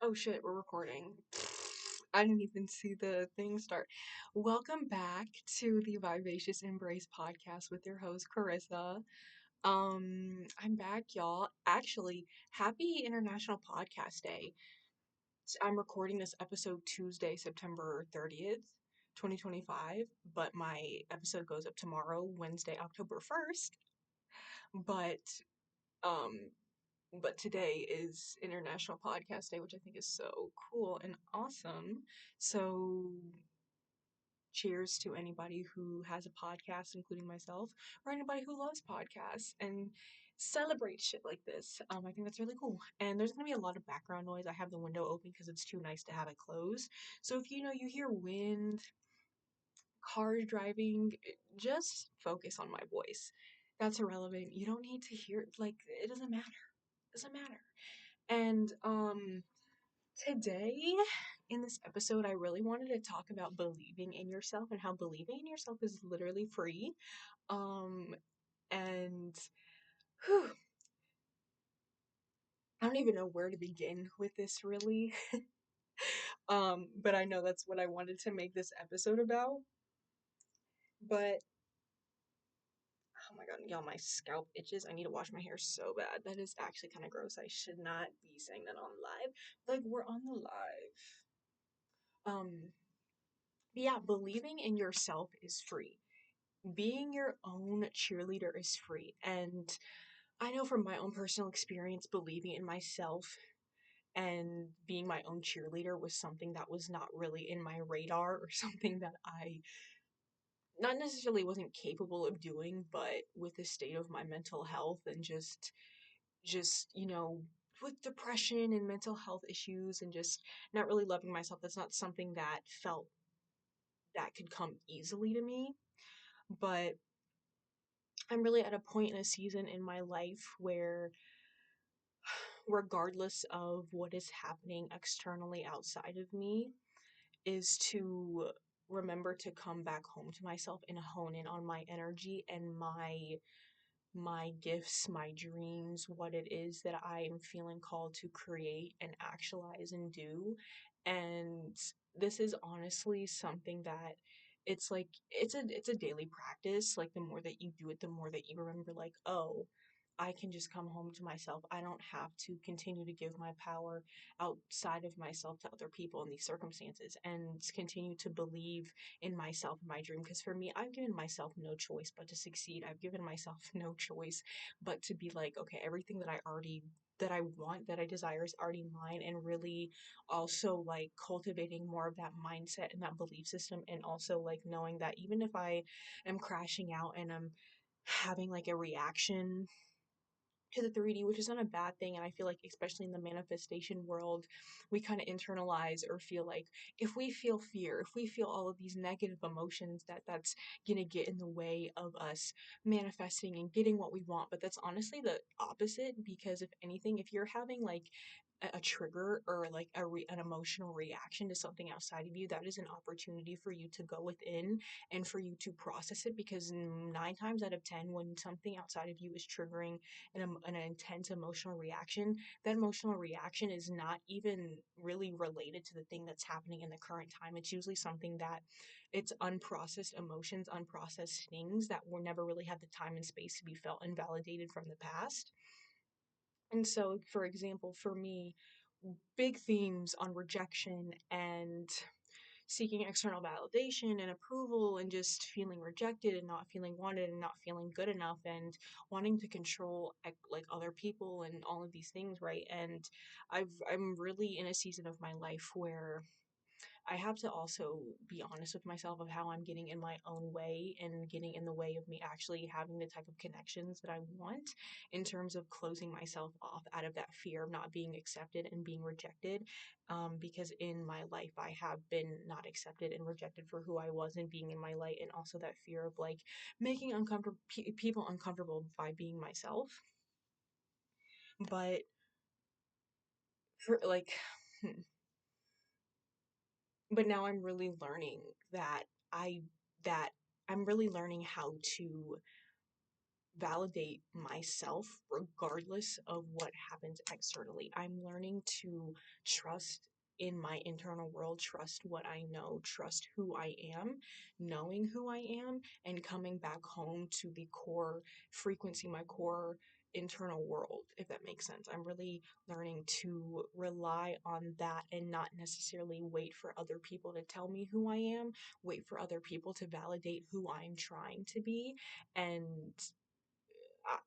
Oh shit, we're recording. I didn't even see the thing start. Welcome back to the Vivacious Embrace Podcast with your host Carissa. I'm back, y'all. Actually, happy International Podcast Day. I'm recording this episode Tuesday, September 30th, 2025, but my episode goes up tomorrow, Wednesday, October 1st. But um but today is International Podcast Day, which I think is so cool and awesome. So, cheers to anybody who has a podcast, including myself, or anybody who loves podcasts and celebrates shit like this. I think that's really cool. And there's gonna be a lot of background noise. I have the window open because it's too nice to have it closed. So if you hear wind, cars driving, just focus on my voice. That's irrelevant. You don't need to hear like it doesn't matter. It doesn't matter. And today in this episode, I really wanted to talk about believing in yourself and how believing in yourself is literally free. Um, and whew, I don't even know where to begin with this really. But I know that's what I wanted to make this episode about. But oh my god, y'all, my scalp itches. I need to wash my hair so bad. That is actually kind of gross. I should not be saying that on live. Like we're on the live. Um, yeah, believing in yourself is free. Being your own cheerleader is free. And I know from my own personal experience, believing in myself and being my own cheerleader was something that was not really in my radar or something that I not necessarily wasn't capable of doing, but with the state of my mental health and just with depression and mental health issues and just not really loving myself, that's not something that felt that could come easily to me. But I'm really at a point in a season in my life where, regardless of what is happening externally outside of me, is to remember to come back home to myself and hone in on my energy and my gifts, my dreams, what it is that I am feeling called to create and actualize and do. And this is honestly something that it's a daily practice. Like the more that you do it, the more that you remember like, oh, I can just come home to myself. I don't have to continue to give my power outside of myself to other people in these circumstances and continue to believe in myself and my dream. Because for me, I've given myself no choice but to succeed. I've given myself no choice but to be like, okay, everything that I want, that I desire is already mine, and really also like cultivating more of that mindset and that belief system, and also like knowing that even if I am crashing out and I'm having like a reaction to the 3D, which is not a bad thing. And I feel like, especially in the manifestation world, we kind of internalize or feel like if we feel fear, if we feel all of these negative emotions, that's gonna get in the way of us manifesting and getting what we want. But that's honestly the opposite, because if anything, if you're having like a trigger or like an emotional reaction to something outside of you, that is an opportunity for you to go within and for you to process it, because 9 times out of 10, when something outside of you is triggering an intense emotional reaction, that emotional reaction is not even really related to the thing that's happening in the current time. It's usually something that it's unprocessed emotions, unprocessed things that were never really had the time and space to be felt and validated from the past. And so, for example, for me, big themes on rejection and seeking external validation and approval and just feeling rejected and not feeling wanted and not feeling good enough and wanting to control like other people and all of these things, right? And I'm really in a season of my life where I have to also be honest with myself of how I'm getting in my own way and getting in the way of me actually having the type of connections that I want, in terms of closing myself off out of that fear of not being accepted and being rejected. Because in my life, I have been not accepted and rejected for who I was and being in my light, and also that fear of like making uncomfortable people uncomfortable by being myself. But for like, hmm, but now I'm really learning that I that I'm really learning how to validate myself regardless of what happens externally. I'm learning to trust in my internal world, trust what I know, trust who I am, knowing who I am, and coming back home to the core frequency, my core internal world, if that makes sense. I'm really learning to rely on that and not necessarily wait for other people to tell me who I am, wait for other people to validate who I'm trying to be. And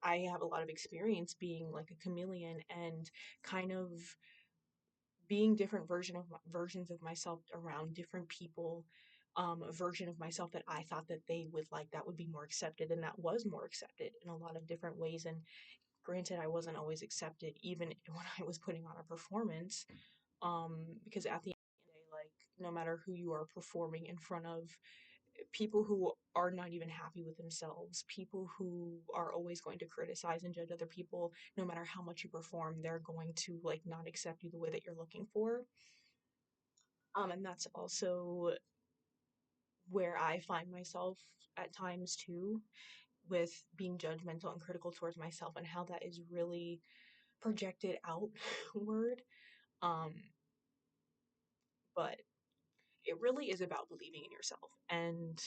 I have a lot of experience being like a chameleon and kind of being different versions of myself around different people, a version of myself that I thought that they would like, that would be more accepted, and that was more accepted in a lot of different ways. And granted, I wasn't always accepted even when I was putting on a performance, because at the end of the day, like, no matter who you are performing in front of, people who are not even happy with themselves, people who are always going to criticize and judge other people, no matter how much you perform, they're going to like not accept you the way that you're looking for. And that's also where I find myself at times too, with being judgmental and critical towards myself, and how that is really projected outward. Um, but it really is about believing in yourself. And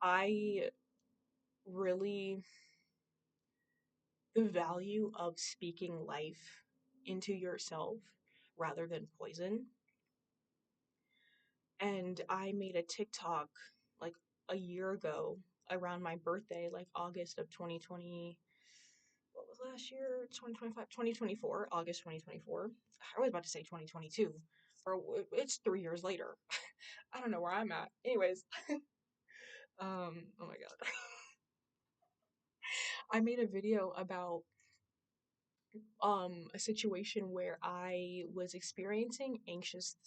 I really, the value of speaking life into yourself rather than poison. And I made a TikTok like a year ago around my birthday, like August of 2020. What was last year? 2025, 2024, August 2024. I was about to say 2022, or it's 3 years later. I don't know where I'm at. Anyways, oh my God. I made a video about a situation where I was experiencing anxious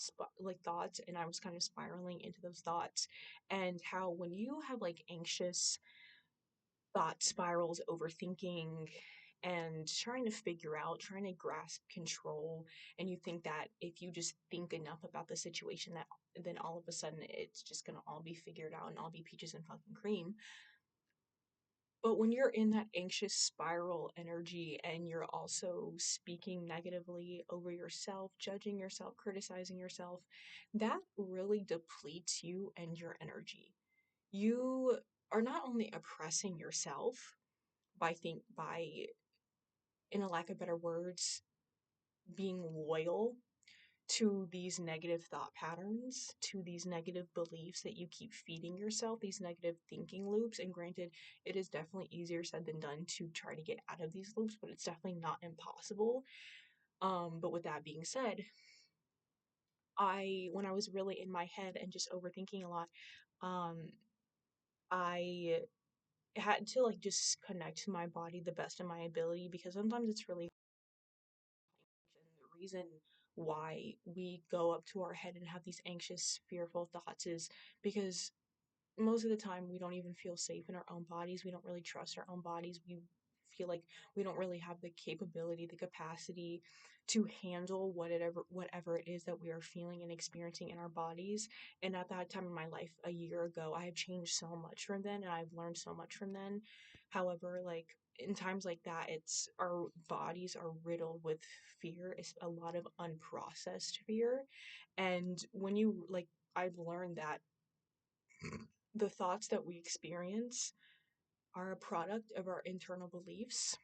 like thoughts, and I was kind of spiraling into those thoughts, and how when you have like anxious thought spirals, overthinking, and trying to figure out, trying to grasp control, and you think that if you just think enough about the situation, that then all of a sudden it's just gonna all be figured out and all be peaches and fucking cream. But when you're in that anxious spiral energy and you're also speaking negatively over yourself, judging yourself, criticizing yourself, that really depletes you and your energy. You are not only oppressing yourself by, in a lack of better words, being loyal to these negative thought patterns, to these negative beliefs that you keep feeding yourself, these negative thinking loops. And granted, it is definitely easier said than done to try to get out of these loops, but it's definitely not impossible. But with that being said, when I was really in my head and just overthinking a lot, um, I had to like just connect to my body the best of my ability, because sometimes it's really, and the reason why we go up to our head and have these anxious, fearful thoughts is because most of the time we don't even feel safe in our own bodies. We don't really trust our own bodies. We feel like we don't really have the capability, the capacity to handle whatever it is that we are feeling and experiencing in our bodies. And at that time in my life a year ago, I have changed so much from then, and I've learned so much from then. However, like in times like that, it's our bodies are riddled with fear. It's a lot of unprocessed fear. And when you like, I've learned that the thoughts that we experience are a product of our internal beliefs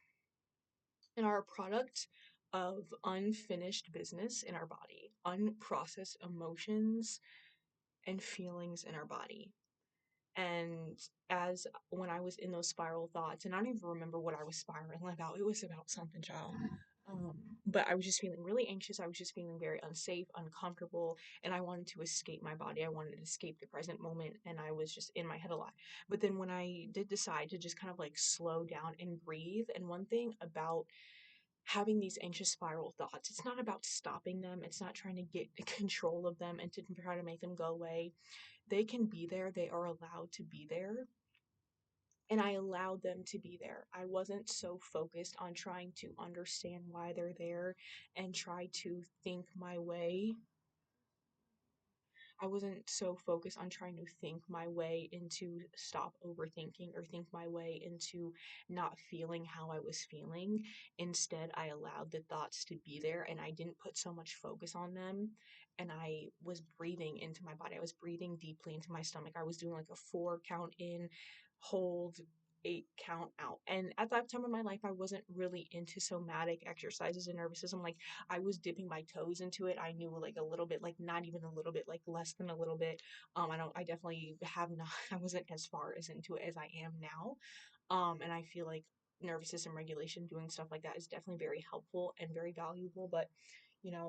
and are a product of unfinished business in our body, unprocessed emotions and feelings in our body. And as when I was in those spiral thoughts, and I don't even remember what I was spiraling about, it was about something, child. But I was just feeling really anxious. I was just feeling very unsafe, uncomfortable, and I wanted to escape my body. I wanted to escape the present moment, and I was just in my head a lot. But then when I did decide to just kind of like slow down and breathe, and one thing about having these anxious spiral thoughts, it's not about stopping them, it's not trying to get control of them and to try to make them go away. They can be there, they are allowed to be there, and I allowed them to be there. I wasn't so focused on trying to understand why they're there and try to think my way I wasn't so focused on trying to think my way into stop overthinking or think my way into not feeling how I was feeling. Instead, I allowed the thoughts to be there and I didn't put so much focus on them. And I was breathing into my body. I was breathing deeply into my stomach. I was doing like a 4 count in, hold, 8 count out. And at that time in my life, I wasn't really into somatic exercises and nervous system. Like I was dipping my toes into it. I knew like a little bit, like not even a little bit, like less than a little bit. I definitely have not, I wasn't as far as into it as I am now. And I feel like nervous system regulation, doing stuff like that is definitely very helpful and very valuable. But,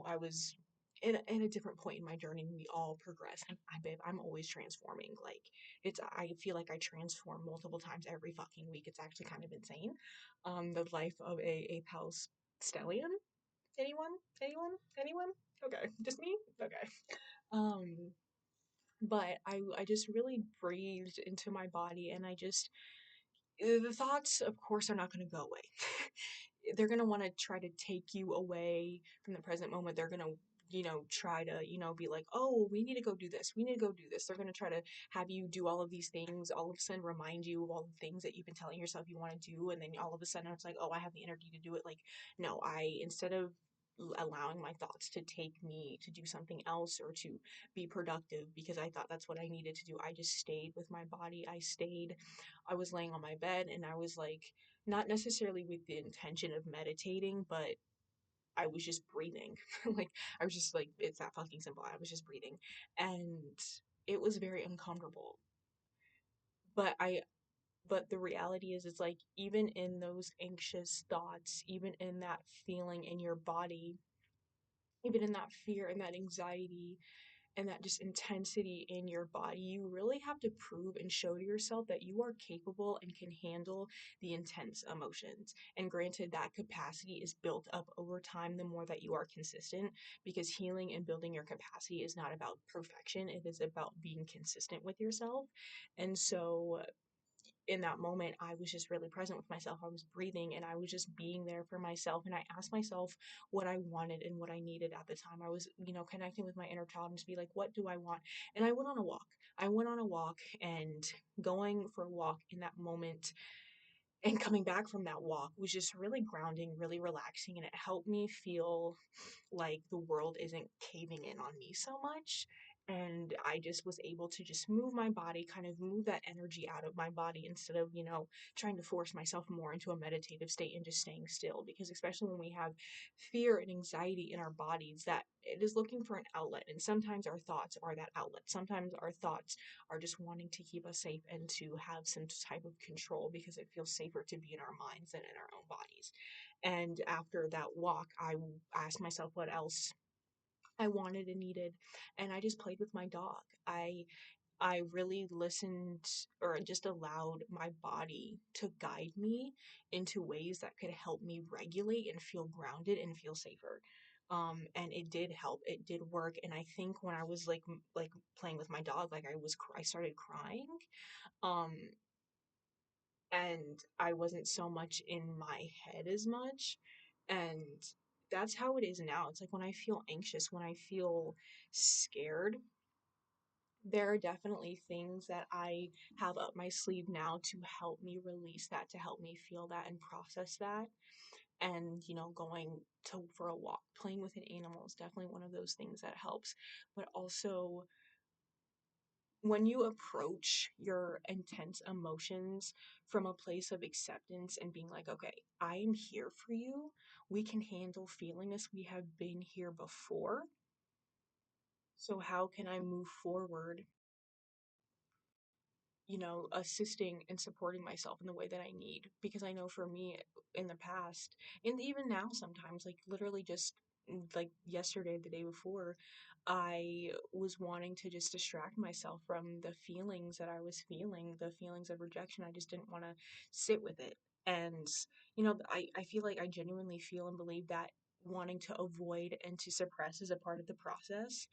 I was in a different point in my journey and we all progress. And babe, I'm always transforming. Like I feel like I transform multiple times every fucking week. It's actually kind of insane. The life of a pals stellium. Anyone? Anyone? Anyone? Okay, just me? Okay. Um, but I just really breathed into my body and I just the thoughts, of course, are not going to go away. They're going to want to try to take you away from the present moment. They're going to, try to, be like, oh, we need to go do this. We need to go do this. They're going to try to have you do all of these things, all of a sudden remind you of all the things that you've been telling yourself you want to do. And then all of a sudden it's like, oh, I have the energy to do it. Like, no, instead of allowing my thoughts to take me to do something else or to be productive because I thought that's what I needed to do, I just stayed with my body. I was laying on my bed and I was like, not necessarily with the intention of meditating, but I was just breathing. Like, I was just like, it's that fucking simple. I was just breathing. And it was very uncomfortable. But but the reality is, it's like, even in those anxious thoughts, even in that feeling in your body, even in that fear and that anxiety, and that just intensity in your body, you really have to prove and show to yourself that you are capable and can handle the intense emotions. And granted, that capacity is built up over time the more that you are consistent, because healing and building your capacity is not about perfection, it is about being consistent with yourself. And so in that moment, I was just really present with myself. I was breathing and I was just being there for myself. And I asked myself what I wanted and what I needed at the time. I was, connecting with my inner child and to be like, what do I want? And I went on a walk. I went on a walk, and going for a walk in that moment and coming back from that walk was just really grounding, really relaxing. And it helped me feel like the world isn't caving in on me so much. And I just was able to just move my body, kind of move that energy out of my body instead of, trying to force myself more into a meditative state and just staying still. Because especially when we have fear and anxiety in our bodies, that it is looking for an outlet. And sometimes our thoughts are that outlet. Sometimes our thoughts are just wanting to keep us safe and to have some type of control because it feels safer to be in our minds than in our own bodies. And after that walk, I asked myself what else I wanted and needed, and I just played with my dog. I really listened or just allowed my body to guide me into ways that could help me regulate and feel grounded and feel safer. And it did help. It did work. And I think when I was like playing with my dog, like I started crying. Um, and I wasn't so much in my head as much. And that's how it is now. It's like when I feel anxious, when I feel scared, there are definitely things that I have up my sleeve now to help me release that, to help me feel that and process that. And, going to for a walk, playing with an animal is definitely one of those things that helps. But also, when you approach your intense emotions from a place of acceptance and being like, okay, I am here for you. We can handle feeling this. We have been here before. So, how can I move forward, assisting and supporting myself in the way that I need? Because I know for me in the past, and even now sometimes, like literally just like yesterday, the day before, I was wanting to just distract myself from the feelings that I was feeling, the feelings of rejection. I just didn't want to sit with it. And, I feel like I genuinely feel and believe that wanting to avoid and to suppress is a part of the process.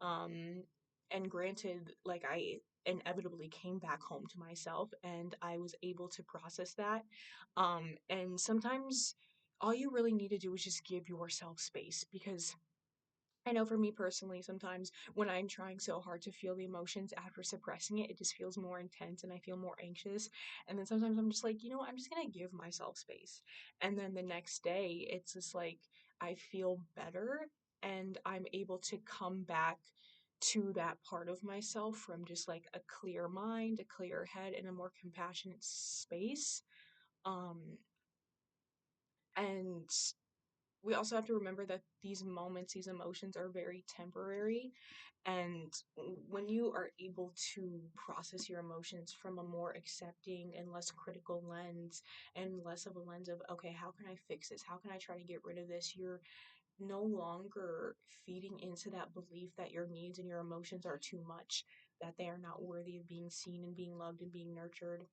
Um, and granted, like I inevitably came back home to myself and I was able to process that. And sometimes all you really need to do is just give yourself space, because I know for me personally, sometimes when I'm trying so hard to feel the emotions after suppressing it, it just feels more intense and I feel more anxious. And then sometimes I'm just like, you know what, I'm just gonna give myself space. And then the next day, it's just like I feel better and I'm able to come back to that part of myself from just like a clear mind, a clear head, and a more compassionate space. Um, and we also have to remember that these moments, these emotions are very temporary. And when you are able to process your emotions from a more accepting and less critical lens, and less of a lens of, okay, how can I fix this? How can I try to get rid of this? You're no longer feeding into that belief that your needs and your emotions are too much, that they are not worthy of being seen and being loved and being nurtured.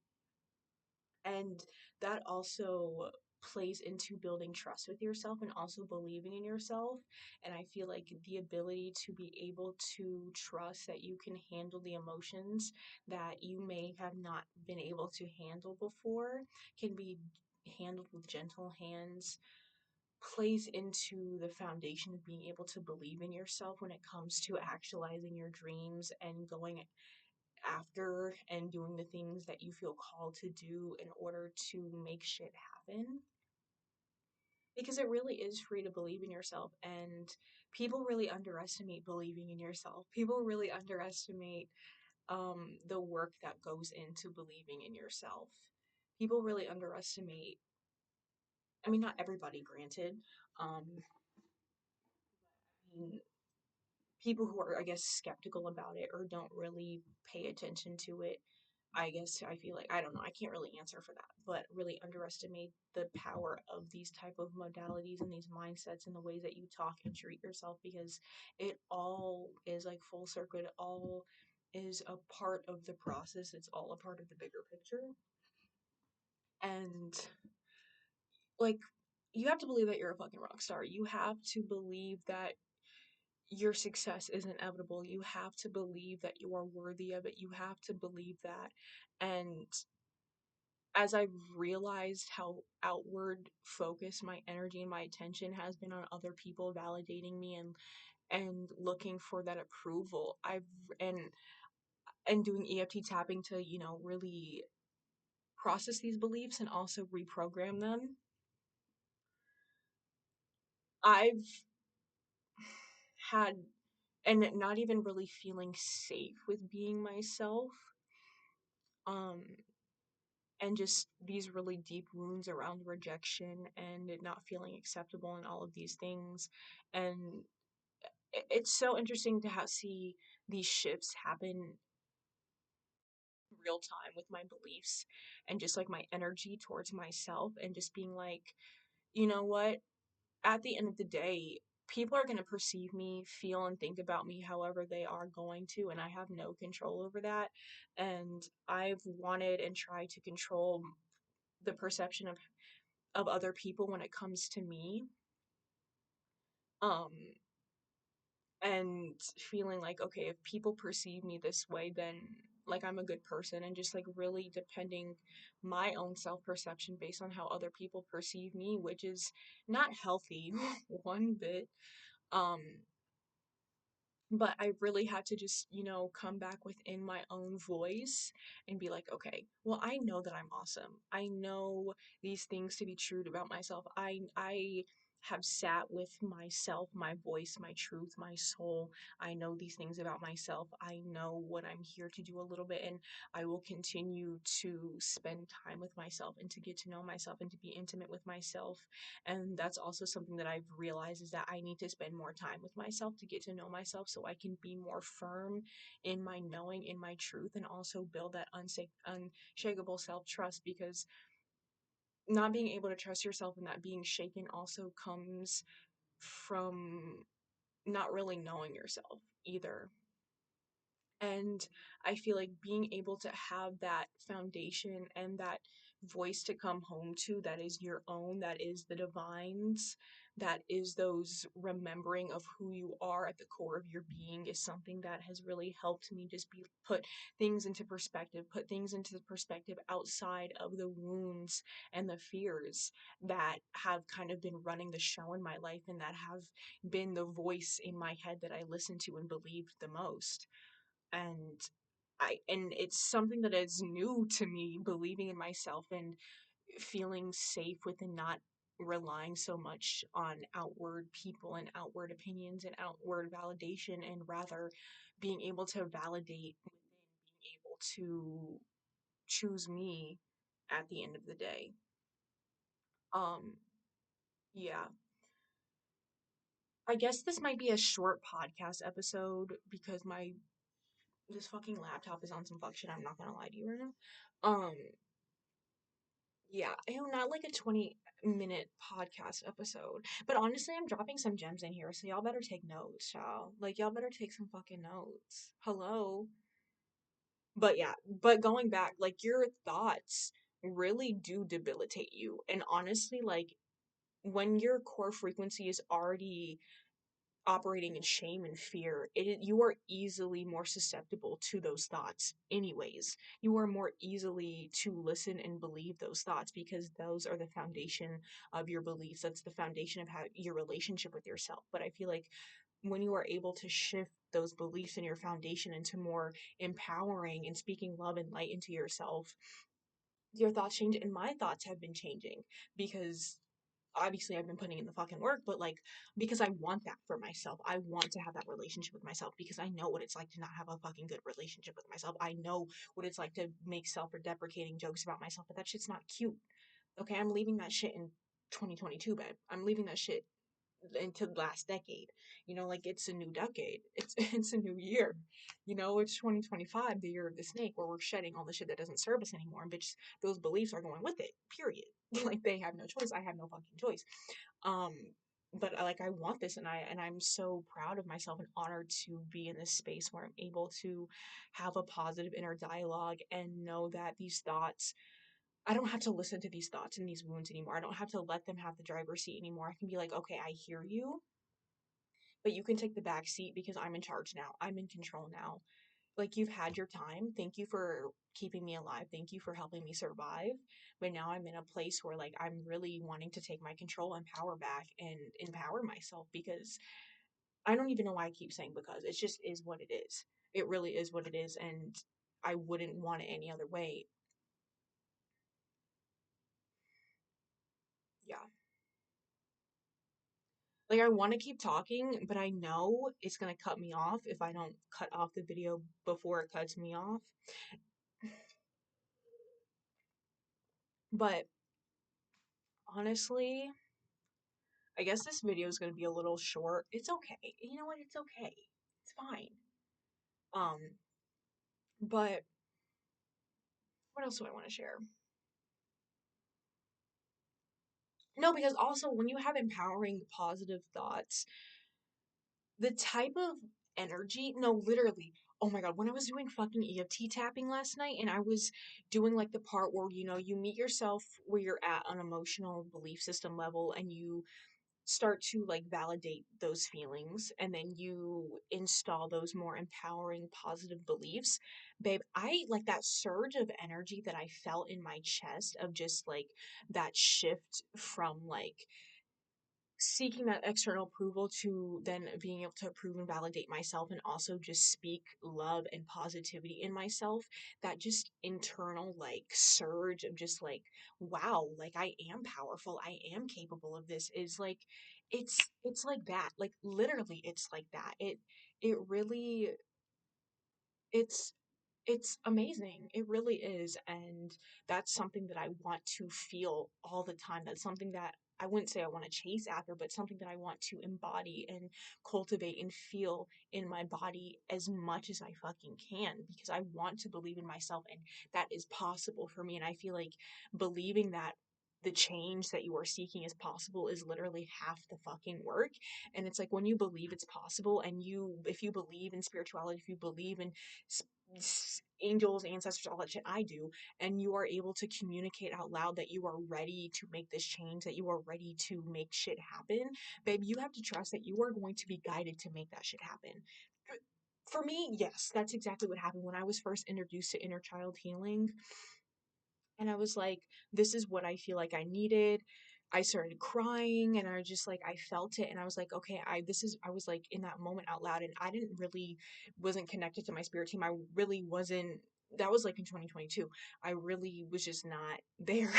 And that also plays into building trust with yourself and also believing in yourself. And I feel like the ability to be able to trust that you can handle the emotions that you may have not been able to handle before can be handled with gentle hands, plays into the foundation of being able to believe in yourself when it comes to actualizing your dreams and going after and doing the things that you feel called to do in order to make shit happen. Because it really is free to believe in yourself, and people really underestimate believing in yourself. People really underestimate the work that goes into believing in yourself. People really underestimate, I mean, not everybody, granted. I mean, people who are, I guess, skeptical about it or don't really pay attention to it, I guess I feel like, I don't know, I can't really answer for that, but really underestimate the power of these type of modalities and these mindsets and the ways that you talk and treat yourself, because it all is like full circle. It all is a part of the process. It's all a part of the bigger picture. And like, you have to believe that you're a fucking rock star. You have to believe that your success is inevitable. You have to believe that you are worthy of it. You have to believe that. And as I've realized how outward focused my energy and my attention has been on other people validating me and looking for that approval, and and doing EFT tapping to, really process these beliefs and also reprogram them. I've had, and not even really feeling safe with being myself. Um and just these really deep wounds around rejection and it not feeling acceptable and all of these things. And it's so interesting to see these shifts happen in real time with my beliefs and just like my energy towards myself, and just being like, you know what, at the end of the day, people are going to perceive me, feel, and think about me however they are going to, and I have no control over that. And I've wanted and tried to control the perception of other people when it comes to me. Um and feeling like, okay, if people perceive me this way, then like I'm a good person, and just like really depending my own self-perception based on how other people perceive me, which is not healthy one bit. um but I really had to just, come back within my own voice and be like, okay, well, I know that I'm awesome. I know these things to be true about myself. I have sat with myself, my voice, my truth, my soul. I know these things about myself. I know what I'm here to do a little bit, and I will continue to spend time with myself and to get to know myself and to be intimate with myself. And that's also something that I've realized, is that I need to spend more time with myself to get to know myself so I can be more firm in my knowing, in my truth, and also build that unshakable self-trust, because not being able to trust yourself and that being shaken also comes from not really knowing yourself either. And I feel like being able to have that foundation and that voice to come home to that is your own, that is the divine's, that is those remembering of who you are at the core of your being, is something that has really helped me just be put things into perspective, put things into perspective outside of the wounds and the fears that have kind of been running the show in my life and that have been the voice in my head that I listened to and believed the most. And and it's something that is new to me, believing in myself and feeling safe within not relying so much on outward people and outward opinions and outward validation, and rather being able to validate within, being able to choose me at the end of the day. Um, yeah. I guess this might be a short podcast episode because my this fucking laptop is on some fuck shit. I'm not gonna lie to you right now. Yeah, not like a 20-minute podcast episode. But honestly, I'm dropping some gems in here, so y'all better take notes, y'all. Like, y'all better take some fucking notes. Hello. But yeah, but going back, like, your thoughts really do debilitate you. And honestly, like, when your core frequency is already operating in shame and fear, you are easily more susceptible to those thoughts anyways. You are more easily to listen and believe those thoughts because those are the foundation of your beliefs. That's the foundation of how your relationship with yourself. But I feel like when you are able to shift those beliefs and your foundation into more empowering and speaking love and light into yourself, your thoughts change. And my thoughts have been changing because obviously I've been putting in the fucking work, but like, because I want that for myself. I want to have that relationship with myself because I know what it's like to not have a fucking good relationship with myself. I know what it's like to make self-deprecating jokes about myself, but that shit's not cute. Okay, I'm leaving that shit in 2022, babe. I'm leaving that shit into last decade. Like, it's a new decade. It's it's a new year. It's 2025, the year of the snake, where we're shedding all the shit that doesn't serve us anymore. And bitch, those beliefs are going with it. Period. Like, they have no choice. I have no fucking choice. Um, but like, I want this, and I'm so proud of myself and honored to be in this space where I'm able to have a positive inner dialogue and know that these thoughts, I don't have to listen to these thoughts and these wounds anymore. I don't have to let them have the driver's seat anymore. I can be like, okay, I hear you, but you can take the back seat because I'm in charge now. I'm in control now. Like, you've had your time. Thank you for keeping me alive. Thank you for helping me survive. But now I'm in a place where, like, I'm really wanting to take my control and power back and empower myself, because I don't even know why I keep saying because. It just is what it is. It really is what it is. And I wouldn't want it any other way. Yeah. Like, I want to keep talking, but I know it's going to cut me off if I don't cut off the video before it cuts me off. But honestly, I guess this video is going to be a little short. It's okay. You know what? It's okay. It's fine. Um, but what else do I want to share? No, because also when you have empowering positive thoughts, the type of energy, no, literally, oh my God, when I was doing fucking EFT tapping last night and I was doing like the part where, you meet yourself where you're at an emotional belief system level, and you start to like validate those feelings, and then you install those more empowering positive beliefs. Babe, I like that surge of energy that I felt in my chest, of just like that shift from like seeking that external approval to then being able to approve and validate myself, and also just speak love and positivity in myself. That just internal like surge of just like, wow, like, I am powerful, I am capable of this, is like, it's like that, like, literally it's like that. It really, it's it's amazing. It really is. And that's something that I want to feel all the time. That's something that I wouldn't say I want to chase after, but something that I want to embody and cultivate and feel in my body as much as I fucking can, because I want to believe in myself and that is possible for me. And I feel like believing that the change that you are seeking is possible is literally half the fucking work. And it's like when you believe it's possible, and if you believe in spirituality, if you believe in angels, ancestors, all that shit, I do, and you are able to communicate out loud that you are ready to make this change, that you are ready to make shit happen, babe, you have to trust that you are going to be guided to make that shit happen. For me, yes, that's exactly what happened when I was first introduced to inner child healing. And I was like, this is what I feel like I needed. I started crying, and I was just like, I felt it. And I was like, okay, I was like in that moment out loud, and I didn't really, wasn't connected to my spirit team. I really wasn't, that was like in 2022. I really was just not there.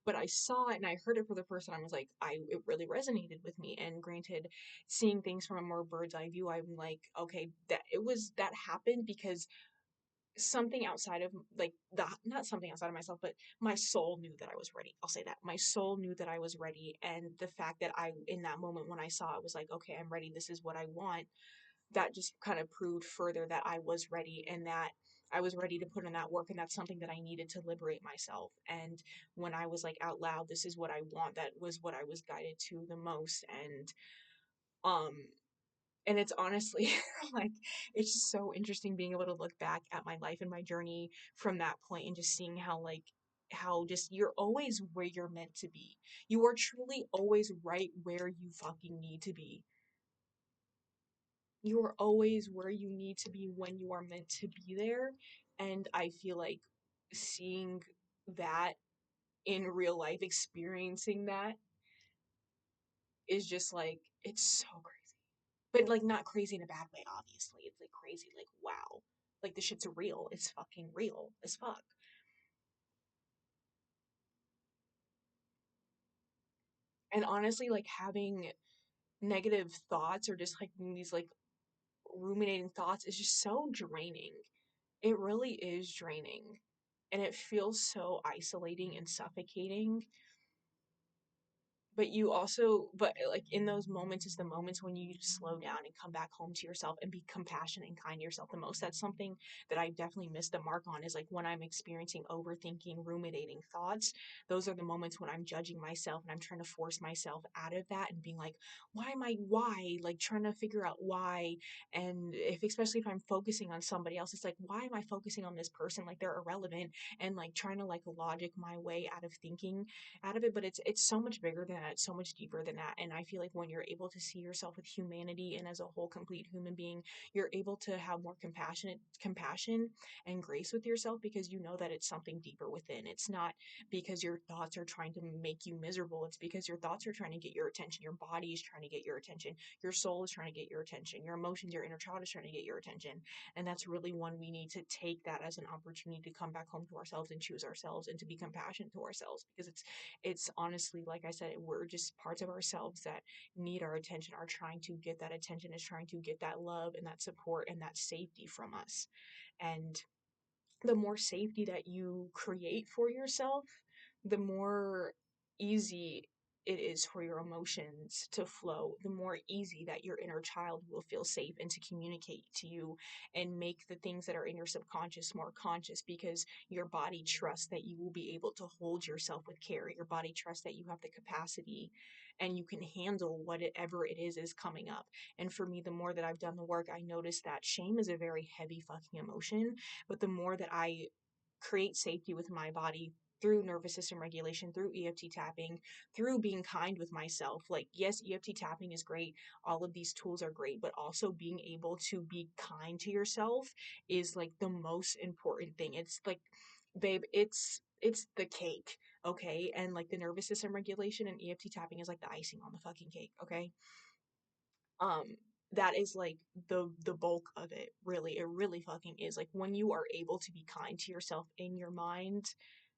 But I saw it and I heard it for the first time. I was like, it really resonated with me. And granted, seeing things from a more bird's eye view, I'm like, okay, that happened because something outside of like that, not something outside of myself, but my soul knew that I was ready. I'll say that my soul knew that I was ready. And the fact that I, in that moment when I saw it, was like, okay, I'm ready, this is what I want, that just kind of proved further that I was ready, and that I was ready to put in that work. And that's something that I needed to liberate myself. And when I was like out loud, this is what I want, that was what I was guided to the most. Um and it's honestly like, it's just so interesting being able to look back at my life and my journey from that point, and just seeing how like, how just you're always where you're meant to be. You are truly always right where you fucking need to be. You are always where you need to be when you are meant to be there. And I feel like seeing that in real life, experiencing that, is just like, it's so crazy. But like, not crazy in a bad way, obviously. It's like crazy, like, wow. Like, this shit's real. It's fucking real as fuck. And honestly, like, having negative thoughts, or just like these like ruminating thoughts, is just so draining. It really is draining. And it feels so isolating and suffocating. But you also, but like in those moments is the moments when you slow down and come back home to yourself and be compassionate and kind to yourself the most. That's something that I definitely missed the mark on, is like when I'm experiencing overthinking, ruminating thoughts. Those are the moments when I'm judging myself and I'm trying to force myself out of that, and being like, why, like trying to figure out why. And if, especially if I'm focusing on somebody else, it's like, why am I focusing on this person, like they're irrelevant, and like trying to like logic my way out of thinking out of it. But it's so much bigger than that, it's so much deeper than that. And I feel like when you're able to see yourself with humanity and as a whole complete human being, you're able to have more compassion and grace with yourself, because you know that it's something deeper within. It's not because your thoughts are trying to make you miserable, it's because your thoughts are trying to get your attention, your body is trying to get your attention, your soul is trying to get your attention, your emotions, your inner child is trying to get your attention. And that's really when we need to take that as an opportunity to come back home to ourselves and choose ourselves and to be compassionate to ourselves, because it's honestly, like I said, we're just parts of ourselves that need our attention, are trying to get that attention, is trying to get that love and that support and that safety from us. And the more safety that you create for yourself, the more easy it is for your emotions to flow, the more easy that your inner child will feel safe and to communicate to you and make the things that are in your subconscious more conscious, because your body trusts that you will be able to hold yourself with care. Your body trusts that you have the capacity and you can handle whatever it is coming up. And for me, the more that I've done the work, I noticed that shame is a very heavy fucking emotion. But the more that I create safety with my body through nervous system regulation, through EFT tapping, through being kind with myself. Like, yes, EFT tapping is great. All of these tools are great, but also being able to be kind to yourself is like the most important thing. It's like, babe, it's the cake, okay? And like the nervous system regulation and EFT tapping is like the icing on the fucking cake, okay? um that is like the bulk of it. Really, it really fucking is. Like, when you are able to be kind to yourself in your mind,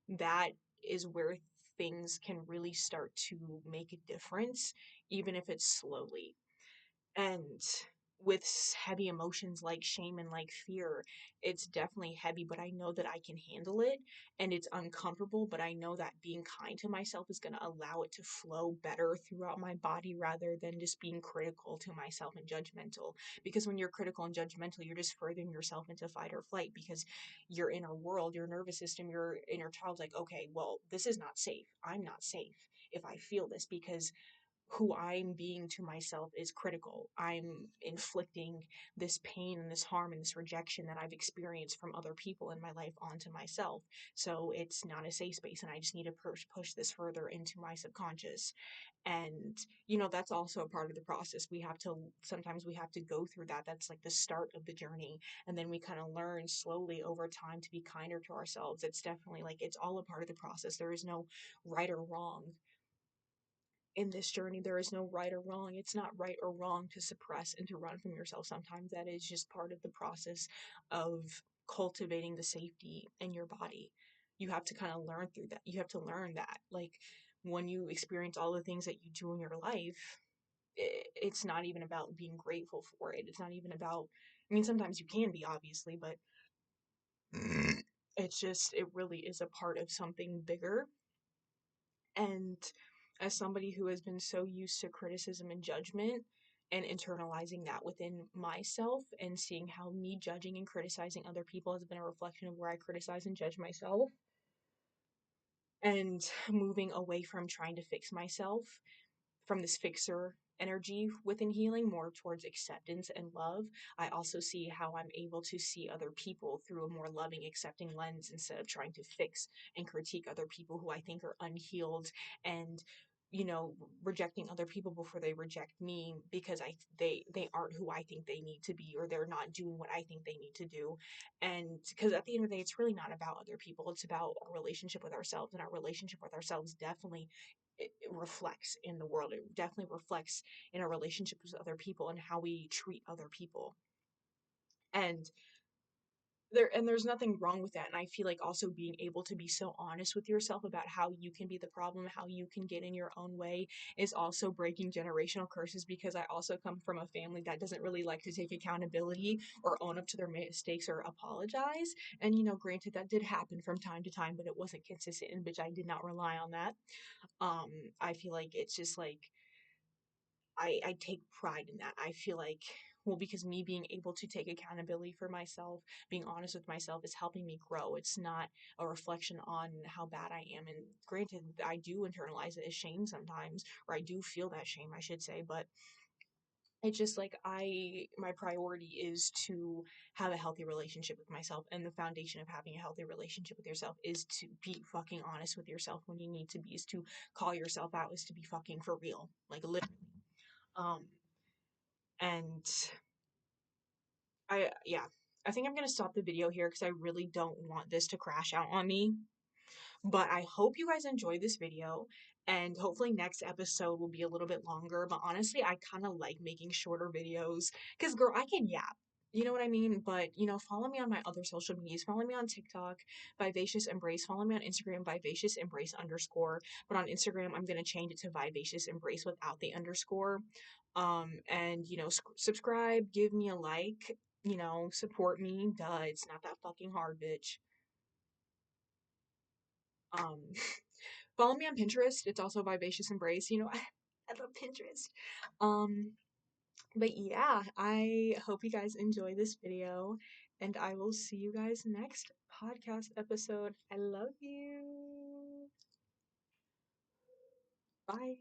that is where things can really start to make a difference, even if it's slowly. And with heavy emotions like shame and like fear. It's definitely heavy, but I know that I can handle it, and it's uncomfortable, but I know that being kind to myself is going to allow it to flow better throughout my body rather than just being critical to myself and judgmental. Because when you're critical and judgmental, you're just furthering yourself into fight or flight, because your inner world, your nervous system, your inner child's like, okay, well, this is not safe. I'm not safe if I feel this, because who I'm being to myself is critical. I'm inflicting this pain and this harm and this rejection that I've experienced from other people in my life onto myself. So it's not a safe space, and I just need to push this further into my subconscious. And that's also a part of the process. Sometimes we have to go through that. That's like the start of the journey, and then we kind of learn slowly over time to be kinder to ourselves. It's definitely like it's all a part of the process. There is no right or wrong in this journey. There is no right or wrong. It's not right or wrong to suppress and to run from yourself. Sometimes that is just part of the process of cultivating the safety in your body. You have to kind of learn through that. You have to learn that, like, when you experience all the things that you do in your life, it's not even about being grateful for it. It's not even about, I mean, sometimes you can be, obviously, but it really is a part of something bigger. And as somebody who has been so used to criticism and judgment, and internalizing that within myself, and seeing how me judging and criticizing other people has been a reflection of where I criticize and judge myself, and moving away from trying to fix myself, from this fixer energy within healing, more towards acceptance and love. I also see how I'm able to see other people through a more loving, accepting lens, instead of trying to fix and critique other people who I think are unhealed, and rejecting other people before they reject me, because they aren't who I think they need to be, or they're not doing what I think they need to do. And because at the end of the day, it's really not about other people. It's about our relationship with ourselves, and our relationship with ourselves definitely, it reflects in the world. It definitely reflects in our relationships with other people and how we treat other people. And there's nothing wrong with that. And I feel like also being able to be so honest with yourself about how you can be the problem, how you can get in your own way, is also breaking generational curses, because I also come from a family that doesn't really like to take accountability or own up to their mistakes or apologize. And granted, that did happen from time to time, but it wasn't consistent, in which I did not rely on that. um I feel like it's just like I take pride in that. I feel like, well, because me being able to take accountability for myself, being honest with myself, is helping me grow. It's not a reflection on how bad I am. And granted, I do internalize it as shame sometimes, or I do feel that shame, I should say, but it's just like my priority is to have a healthy relationship with myself, and the foundation of having a healthy relationship with yourself is to be fucking honest with yourself when you need to be, is to call yourself out, is to be fucking for real, like literally. um and yeah, I think I'm gonna stop the video here, because I really don't want this to crash out on me. But I hope you guys enjoyed this video, and hopefully next episode will be a little bit longer. But honestly, I kind of like making shorter videos, because girl, I can yap. You know what I mean? But follow me on my other social medias. Follow me on TikTok, Vivacious Embrace. Follow me on Instagram, Vivacious Embrace _. But on Instagram, I'm gonna change it to Vivacious Embrace without the underscore. And subscribe, give me a like, support me. Duh, it's not that fucking hard, bitch. Um, Follow me on Pinterest. It's also Vivacious Embrace. I love Pinterest. Um, but yeah, I hope you guys enjoy this video, and I will see you guys next podcast episode. I love you. Bye.